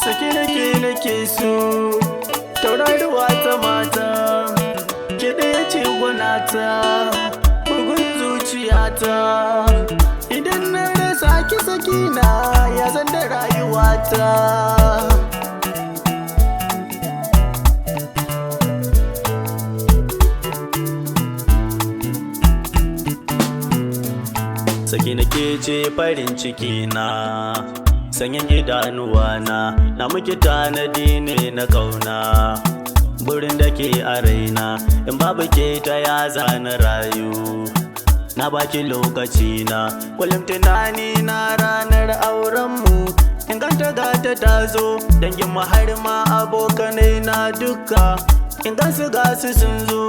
sakena ke nake so, tauraruwa ta mata, ke ɗaya ce gwanata, bugun zuciyata. Idan na rasa ki sakena, ya san da rayuwata. Sakena ke ce farin ciki na, sanyin idanuwana, na muke tanadi ne na kauna. Burin da ke a raina, in babu ke ta ya zana rayu. Na baki lokaci na, kullum tunani na ranar aurenmu. Inganta gata ta zo, dangin mu har ma abokanai na duka. Ingansu gasu sun zo,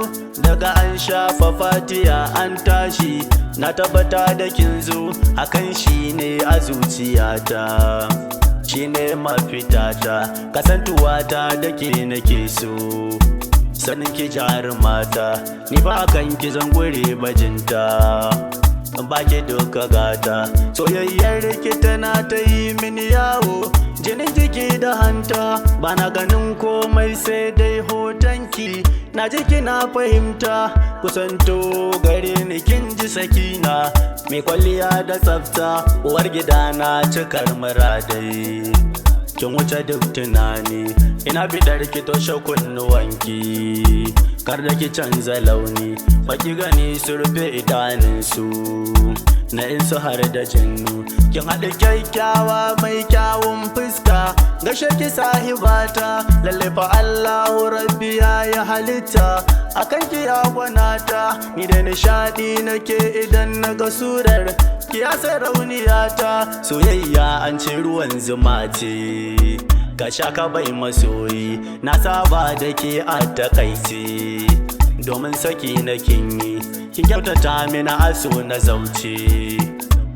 daga an shafa fatiya an tashi. Na tabbata da kin zo, hakan shine a zuciyata, shine mafitata, kasantuwata da ke nake so. Sanin ki jarumata, ni ba kan ki zan gure bajinta. Ba ki duka gata, soyayyar ki tana ta yi mini yawo. Jinin jiki da hanta, bana ganin komai sai dai hotonki. Na ji kina fahimta, kusanto gare ni kin ji sakina. Mai kwalliya da tsafta, uwar gida na cikar muradai. Kin wuce duk tunani, ina bidar ki toshe kunnuwanki. Kar da ki canza launi, baki gani su rufe idanunsu. Na insu har da jinnu, kin haɗa kyakkyawa mai kyawun fuska. Gashe ki sahibata, lalle fa Allahu Rabbi ya yi halitta. Akan ki ya gwanata, ni da nishaɗi nake idan na ga surar ki ya sarauniyata. Soyayya an ce ruwan zuma ce, ka sha ka bai masoyi. Na saba da ke a takaice, domin saki na kinyi. Kin kyautata mini aso na zauce,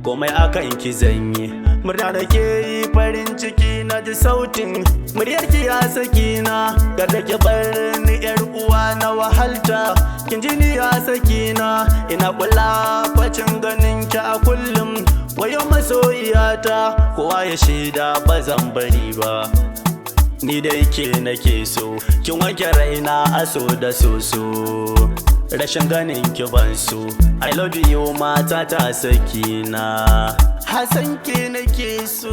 komai akan ki zanyi. Murna da ke yi farin ciki na ji sautin muryar ki ya sakina. Kada ki bar ni yar uwa na wahalta, kin ji ni ya sakina. Ina kula facin ganin ki a kullum, wayo masoyiyata. Kowa ya shaida ba zan bari ba, ni dai ke nake so. Kin wanke raina aso da soso, rashin ganin ki ban so. I love you mata ta sakina, Hassan ke nake so.